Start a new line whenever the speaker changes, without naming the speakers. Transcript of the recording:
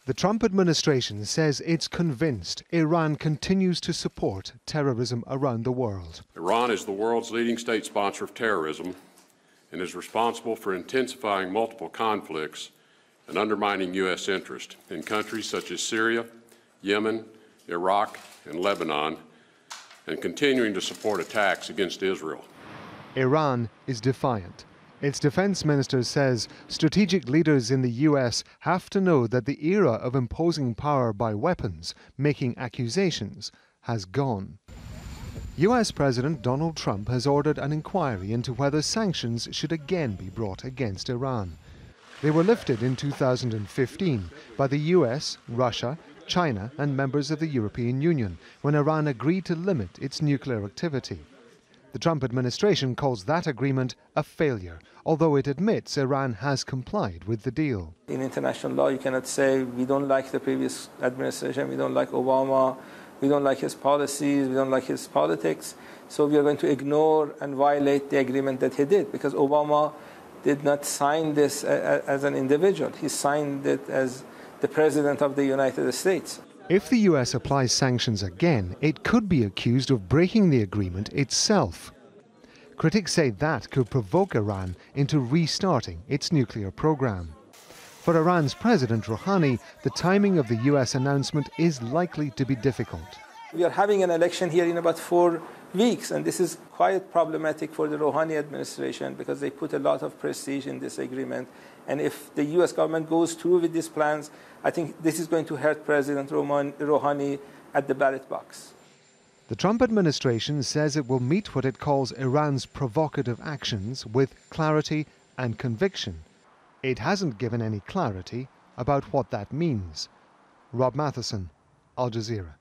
The Trump administration says it's convinced Iran continues to support terrorism around the world.
Iran is the world's leading state sponsor of terrorism and is responsible for intensifying multiple conflicts and undermining U.S. interest in countries such as Syria, Yemen, Iraq, and Lebanon, and continuing to support attacks against Israel.
Iran is defiant. Its defense minister says strategic leaders in the U.S. have to know that the era of imposing power by weapons, making accusations, has gone. U.S. President Donald Trump has ordered an inquiry into whether sanctions should again be brought against Iran. They were lifted in 2015 by the U.S., Russia, China and members of the European Union when Iran agreed to limit its nuclear activity. The Trump administration calls that agreement a failure, although it admits Iran has complied with the deal.
In international law, you cannot say we don't like the previous administration, we don't like Obama, we don't like his policies, we don't like his politics, so we are going to ignore and violate the agreement that he did, because Obama did not sign this as an individual. He signed it as the President of the United States.
If the U.S. applies sanctions again, it could be accused of breaking the agreement itself. Critics say that could provoke Iran into restarting its nuclear program. For Iran's President Rouhani, the timing of the U.S. announcement is likely to be difficult.
We are having an election here in about 4 weeks, and this is quite problematic for the Rouhani administration because they put a lot of prestige in this agreement. And if the U.S. government goes through with these plans, I think this is going to hurt President Rouhani at the ballot box.
The Trump administration says it will meet what it calls Iran's provocative actions with clarity and conviction. It hasn't given any clarity about what that means. Rob Matheson, Al Jazeera.